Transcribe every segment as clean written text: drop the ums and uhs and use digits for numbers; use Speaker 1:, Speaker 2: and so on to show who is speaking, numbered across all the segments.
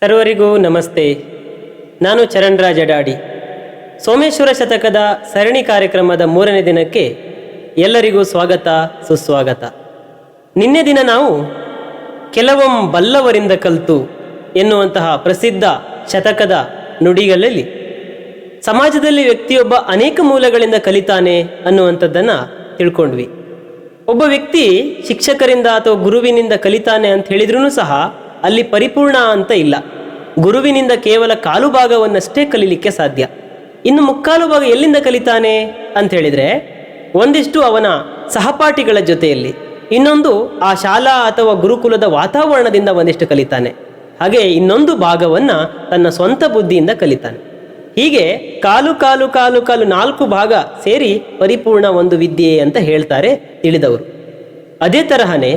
Speaker 1: ಸರ್ವರಿಗೂ ನಮಸ್ತೆ. ನಾನು ಚರಣ್ರಾಜ್ ಅಡಾಡಿ. ಸೋಮೇಶ್ವರ ಶತಕದ ಸರಣಿ ಕಾರ್ಯಕ್ರಮದ 3ನೇ ದಿನಕ್ಕೆ ಎಲ್ಲರಿಗೂ ಸ್ವಾಗತ ಸುಸ್ವಾಗತ. ನಿನ್ನೆ ದಿನ ನಾವು ಕೆಲವಂ ಬಲ್ಲವರಿಂದ ಕಲಿತು ಎನ್ನುವಂತಹ ಪ್ರಸಿದ್ಧ ಶತಕದ ನುಡಿಗಳಲ್ಲಿ ಸಮಾಜದಲ್ಲಿ ವ್ಯಕ್ತಿಯೊಬ್ಬ ಅನೇಕ ಮೂಲಗಳಿಂದ ಕಲಿತಾನೆ ಅನ್ನುವಂಥದ್ದನ್ನು ತಿಳ್ಕೊಂಡ್ವಿ. ಒಬ್ಬ ವ್ಯಕ್ತಿ ಶಿಕ್ಷಕರಿಂದ ಅಥವಾ ಗುರುವಿನಿಂದ ಕಲಿತಾನೆ ಅಂತ ಹೇಳಿದ್ರೂ ಸಹ ಅಲ್ಲಿ ಪರಿಪೂರ್ಣ ಅಂತ ಇಲ್ಲ. ಗುರುವಿನಿಂದ ಕೇವಲ ಕಾಲು ಭಾಗವನ್ನಷ್ಟೇ ಕಲೀಲಿಕ್ಕೆ ಸಾಧ್ಯ. ಇನ್ನು ಮುಕ್ಕಾಲು ಭಾಗ ಎಲ್ಲಿಂದ ಕಲಿತಾನೆ ಅಂತ ಹೇಳಿದರೆ, ಒಂದಿಷ್ಟು ಅವನ ಸಹಪಾಠಿಗಳ ಜೊತೆಯಲ್ಲಿ, ಇನ್ನೊಂದು ಆ ಶಾಲಾ ಅಥವಾ ಗುರುಕುಲದ ವಾತಾವರಣದಿಂದ ಒಂದಿಷ್ಟು ಕಲಿತಾನೆ. ಹಾಗೆ ಇನ್ನೊಂದು ಭಾಗವನ್ನು ತನ್ನ ಸ್ವಂತ ಬುದ್ಧಿಯಿಂದ ಕಲಿತಾನೆ. ಹೀಗೆ ಕಾಲು ಕಾಲು ಕಾಲು ಕಾಲು 4 ಭಾಗ ಸೇರಿ ಪರಿಪೂರ್ಣ ಒಂದು ವಿದ್ಯೆ ಅಂತ ಹೇಳ್ತಾರೆ ತಿಳಿದವರು. ಅದೇ ತರಹನೇ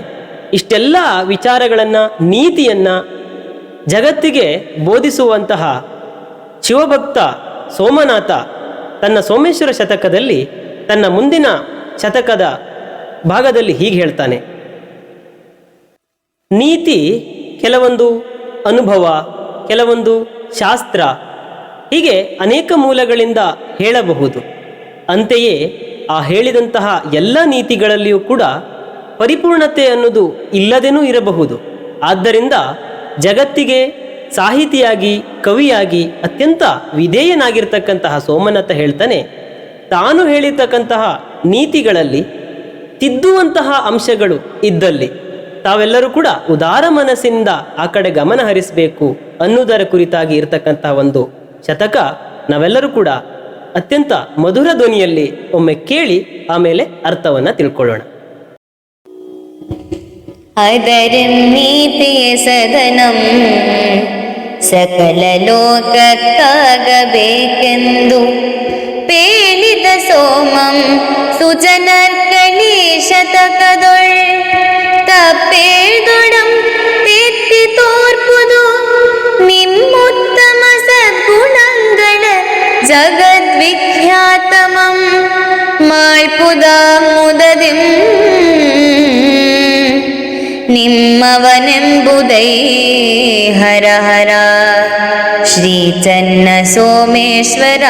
Speaker 1: ಇಷ್ಟೆಲ್ಲ ವಿಚಾರಗಳನ್ನು, ನೀತಿಯನ್ನು ಜಗತ್ತಿಗೆ ಬೋಧಿಸುವಂತಹ ಶಿವಭಕ್ತ ಸೋಮನಾಥ ತನ್ನ ಸೋಮೇಶ್ವರ ಶತಕದಲ್ಲಿ ತನ್ನ ಮುಂದಿನ ಶತಕದ ಭಾಗದಲ್ಲಿ ಹೀಗೆ ಹೇಳ್ತಾನೆ: ನೀತಿ ಕೆಲವೊಂದು ಅನುಭವ, ಕೆಲವೊಂದು ಶಾಸ್ತ್ರ, ಹೀಗೆ ಅನೇಕ ಮೂಲಗಳಿಂದ ಹೇಳಬಹುದು. ಅಂತೆಯೇ ಆ ಹೇಳಿದಂತಹ ಎಲ್ಲ ನೀತಿಗಳಲ್ಲಿಯೂ ಕೂಡ ಪರಿಪೂರ್ಣತೆ ಅನ್ನೋದು ಇಲ್ಲದೇನೂ ಇರಬಹುದು. ಆದ್ದರಿಂದ ಜಗತ್ತಿಗೆ ಸಾಹಿತಿಯಾಗಿ, ಕವಿಯಾಗಿ ಅತ್ಯಂತ ವಿಧೇಯನಾಗಿರ್ತಕ್ಕಂತಹ ಸೋಮನಾಥ ಹೇಳ್ತಾನೆ, ತಾನು ಹೇಳಿರ್ತಕ್ಕಂತಹ ನೀತಿಗಳಲ್ಲಿ ತಿದ್ದುವಂತಹ ಅಂಶಗಳು ಇದ್ದಲ್ಲಿ ತಾವೆಲ್ಲರೂ ಕೂಡ ಉದಾರ ಮನಸ್ಸಿಂದ ಆ ಕಡೆ ಗಮನ ಹರಿಸಬೇಕು ಅನ್ನುವುದರ ಕುರಿತಾಗಿ ಇರತಕ್ಕಂತಹ ಒಂದು ಶತಕ ನಾವೆಲ್ಲರೂ ಕೂಡ ಅತ್ಯಂತ ಮಧುರ ಧ್ವನಿಯಲ್ಲಿ ಒಮ್ಮೆ ಕೇಳಿ ಆಮೇಲೆ ಅರ್ಥವನ್ನು ತಿಳ್ಕೊಳ್ಳೋಣ.
Speaker 2: ಅದರಂ ನೀತಿಯ ಸದನಂ ಸಕಲ ಲೋಕಕ್ಕಾಗಬೇಕೆಂದು ಪೇಳಿದ ಸೋಮಂ ಸುಜನರ್ಕಳಿ ಶತಕದೊಳ್ ತಪ್ಪೇಳ್ದೊಡಂ ತೆತ್ತಿ ತೋರ್ಪುದು ನಿಮ್ಮುತ್ತಮ ಸದ್ಗುಣಗಳ ಜಗದ್ವಿಖ್ಯಾತಮಂ ಮಾಳ್ಪುದ ಮುದದಿಂ ನಿಮ್ಮವನೆಂಬುದೈ ಹರ ಹರ ಶ್ರೀ ಚನ್ನ ಸೋಮೇಶ್ವರ.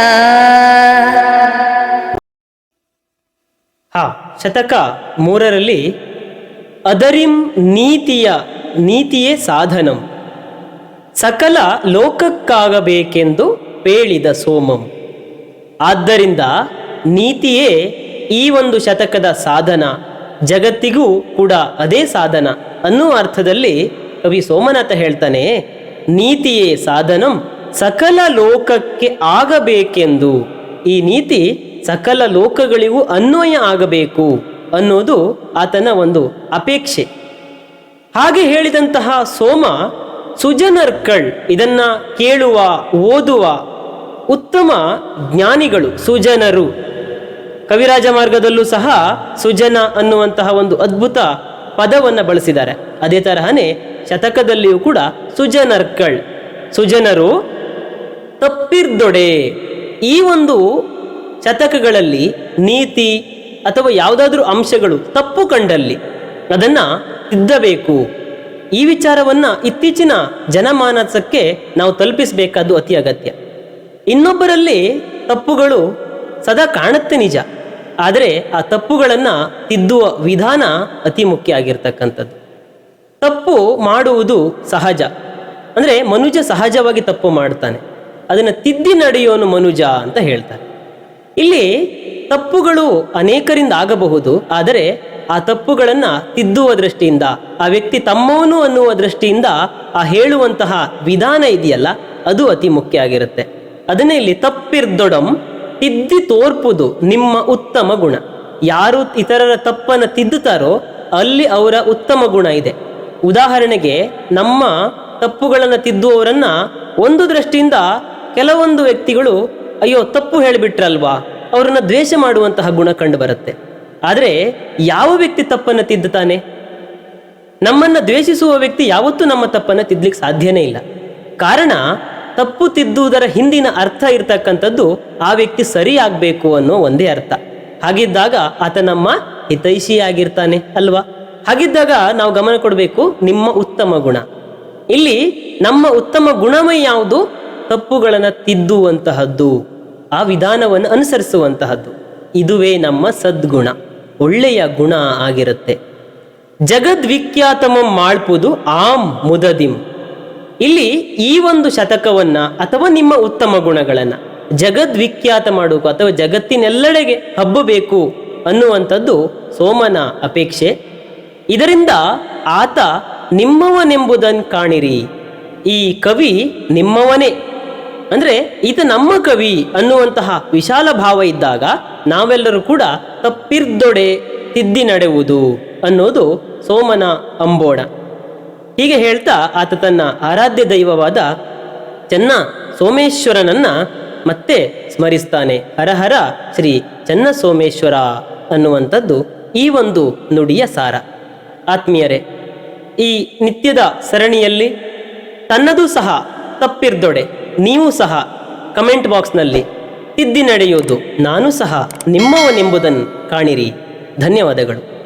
Speaker 1: ಶತಕ 3ರಲ್ಲಿ ಅದರಿಂ ನೀತಿಯೇ ಸಾಧನಂ ಸಕಲ ಲೋಕಕ್ಕಾಗಬೇಕೆಂದು ಪೇಳಿದ ಸೋಮಂ. ಆದ್ದರಿಂದ ನೀತಿಯೇ ಈ ಒಂದು ಶತಕದ ಸಾಧನ, ಜಗತ್ತಿಗೂ ಕೂಡ ಅದೇ ಸಾಧನ ಅನ್ನುವ ಅರ್ಥದಲ್ಲಿ ಕವಿ ಸೋಮನಾಥ ಹೇಳ್ತಾನೆ, ನೀತಿಯೇ ಸಾಧನಂ ಸಕಲ ಲೋಕಕ್ಕೆ ಆಗಬೇಕೆಂದು. ಈ ನೀತಿ ಸಕಲ ಲೋಕಗಳಿಗೂ ಅನ್ವಯ ಆಗಬೇಕು ಅನ್ನೋದು ಆತನ ಒಂದು ಅಪೇಕ್ಷೆ. ಹಾಗೆ ಹೇಳಿದಂತಹ ಸೋಮ ಸುಜನರ್ಕಳ್, ಇದನ್ನ ಕೇಳುವ, ಓದುವ ಉತ್ತಮ ಜ್ಞಾನಿಗಳು ಸುಜನರು. ಕವಿರಾಜ ಮಾರ್ಗದಲ್ಲೂ ಸಹ ಸುಜನ ಅನ್ನುವಂತಹ ಒಂದು ಅದ್ಭುತ ಪದವನ್ನು ಬಳಸಿದ್ದಾರೆ. ಅದೇ ತರಹನೇ ಶತಕದಲ್ಲಿಯೂ ಕೂಡ ಸುಜನರ್ಕಳ್, ಸುಜನರು ತಪ್ಪಿರ್ದೊಡೆ. ಈ ಒಂದು ಶತಕಗಳಲ್ಲಿ ನೀತಿ ಅಥವಾ ಯಾವುದಾದ್ರೂ ಅಂಶಗಳು ತಪ್ಪು ಕಂಡಲ್ಲಿ ಅದನ್ನು ತಿದ್ದಬೇಕು. ಈ ವಿಚಾರವನ್ನು ಇತ್ತೀಚಿನ ಜನಮಾನಸಕ್ಕೆ ನಾವು ತಲುಪಿಸಬೇಕಾದ್ದು ಅತಿ ಅಗತ್ಯ. ಇನ್ನೊಬ್ಬರಲ್ಲಿ ತಪ್ಪುಗಳು ಸದಾ ಕಾಣುತ್ತೆ ನಿಜ, ಆದರೆ ಆ ತಪ್ಪುಗಳನ್ನು ತಿದ್ದುವ ವಿಧಾನ ಅತಿ ಮುಖ್ಯ ಆಗಿರ್ತಕ್ಕಂಥದ್ದು. ತಪ್ಪು ಮಾಡುವುದು ಸಹಜ, ಅಂದರೆ ಮನುಜ ಸಹಜವಾಗಿ ತಪ್ಪು ಮಾಡ್ತಾನೆ, ಅದನ್ನು ತಿದ್ದಿ ನಡೆಯೋನು ಮನುಜ ಅಂತ ಹೇಳ್ತಾರೆ. ಇಲ್ಲಿ ತಪ್ಪುಗಳು ಅನೇಕರಿಂದ ಆಗಬಹುದು, ಆದರೆ ಆ ತಪ್ಪುಗಳನ್ನು ತಿದ್ದುವ ದೃಷ್ಟಿಯಿಂದ, ಆ ವ್ಯಕ್ತಿ ತಮ್ಮವನು ಅನ್ನುವ ದೃಷ್ಟಿಯಿಂದ ಆ ಹೇಳುವಂತಹ ವಿಧಾನ ಇದೆಯಲ್ಲ, ಅದು ಅತಿ ಮುಖ್ಯ ಆಗಿರುತ್ತೆ. ಅದನ್ನೇ ಇಲ್ಲಿ ತಪ್ಪಿರ್ದೊಡಂ ತಿದ್ದಿ ತೋರ್ಪುದು ನಿಮ್ಮ ಉತ್ತಮ ಗುಣ. ಯಾರು ಇತರರ ತಪ್ಪನ್ನು ತಿದ್ದುತ್ತಾರೋ ಅಲ್ಲಿ ಅವರ ಉತ್ತಮ ಗುಣ ಇದೆ. ಉದಾಹರಣೆಗೆ, ನಮ್ಮ ತಪ್ಪುಗಳನ್ನು ತಿದ್ದುವವರನ್ನ ಒಂದು ದೃಷ್ಟಿಯಿಂದ ಕೆಲವೊಂದು ವ್ಯಕ್ತಿಗಳು ಅಯ್ಯೋ ತಪ್ಪು ಹೇಳಿಬಿಟ್ರಲ್ವಾ, ಅವರನ್ನು ದ್ವೇಷ ಮಾಡುವಂತಹ ಗುಣ ಕಂಡು ಬರುತ್ತೆ. ಆದರೆ ಯಾವ ವ್ಯಕ್ತಿ ತಪ್ಪನ್ನು ತಿದ್ದುತ್ತಾನೆ? ನಮ್ಮನ್ನು ದ್ವೇಷಿಸುವ ವ್ಯಕ್ತಿ ಯಾವತ್ತೂ ನಮ್ಮ ತಪ್ಪನ್ನು ತಿದ್ದಲಿಕ್ಕೆ ಸಾಧ್ಯನೇ ಇಲ್ಲ. ಕಾರಣ, ತಪ್ಪು ತಿದ್ದುವುದರ ಹಿಂದಿನ ಅರ್ಥ ಇರ್ತಕ್ಕಂಥದ್ದು ಆ ವ್ಯಕ್ತಿ ಸರಿಯಾಗಬೇಕು ಅನ್ನೋ ಒಂದೇ ಅರ್ಥ. ಹಾಗಿದ್ದಾಗ ಆತ ನಮ್ಮ ಹಿತೈಷಿಯಾಗಿರ್ತಾನೆ ಅಲ್ವಾ? ಹಾಗಿದ್ದಾಗ ನಾವು ಗಮನ ಕೊಡಬೇಕು ನಿಮ್ಮ ಉತ್ತಮ ಗುಣ. ಇಲ್ಲಿ ನಮ್ಮ ಉತ್ತಮ ಗುಣಮಯ ಯಾವುದು? ತಪ್ಪುಗಳನ್ನು ತಿದ್ದುವಂತಹದ್ದು, ಆ ವಿಧಾನವನ್ನು ಅನುಸರಿಸುವಂತಹದ್ದು. ಇದುವೇ ನಮ್ಮ ಸದ್ಗುಣ, ಒಳ್ಳೆಯ ಗುಣ ಆಗಿರುತ್ತೆ. ಜಗದ್ವಿಖ್ಯಾತಮಂ ಮಾಳ್ಪುದು ಆಂ ಮುದದಿಂ. ಇಲ್ಲಿ ಈ ಒಂದು ಶತಕವನ್ನ ಅಥವಾ ನಿಮ್ಮ ಉತ್ತಮ ಗುಣಗಳನ್ನು ಜಗದ್ವಿಖ್ಯಾತ ಮಾಡೋಕು ಅಥವಾ ಜಗತ್ತಿನೆಲ್ಲೆಡೆಗೆ ಹಬ್ಬಬೇಕು ಅನ್ನುವಂಥದ್ದು ಸೋಮನ ಅಪೇಕ್ಷೆ. ಇದರಿಂದ ಆತ ನಿಮ್ಮವನೆಂಬುದನ್ನು ಕಾಣಿರಿ. ಈ ಕವಿ ನಿಮ್ಮವನೇ ಅಂದರೆ ಈತ ನಮ್ಮ ಕವಿ ಅನ್ನುವಂತಹ ವಿಶಾಲ ಭಾವ ಇದ್ದಾಗ ನಾವೆಲ್ಲರೂ ಕೂಡ ತಪ್ಪಿರ್ದೊಡೆ ತಿದ್ದಿ ನಡೆಯುವುದು ಅನ್ನೋದು ಸೋಮನ ಅಂಬೋಣ. ಹೀಗೆ ಹೇಳ್ತಾ ಆತ ತನ್ನ ಆರಾಧ್ಯ ದೈವವಾದ ಚೆನ್ನ ಸೋಮೇಶ್ವರನನ್ನ ಮತ್ತೆ ಸ್ಮರಿಸ್ತಾನೆ. ಹರಹರ ಶ್ರೀ ಚೆನ್ನ ಸೋಮೇಶ್ವರ ಅನ್ನುವಂಥದ್ದು ಈ ಒಂದು ನುಡಿಯ ಸಾರ. ಆತ್ಮೀಯರೇ, ಈ ನಿತ್ಯದ ಸರಣಿಯಲ್ಲಿ ತನ್ನದು ಸಹ ತಪ್ಪಿರ್ದೊಡೆ ನೀವು ಸಹ ಕಮೆಂಟ್ ಬಾಕ್ಸ್ನಲ್ಲಿ ತಿದ್ದಿ ನಡೆಯೋದು ನಾನು ಸಹ ನಿಮ್ಮವನೆಂಬುದನ್ನು ಕಾಣಿರಿ. ಧನ್ಯವಾದಗಳು.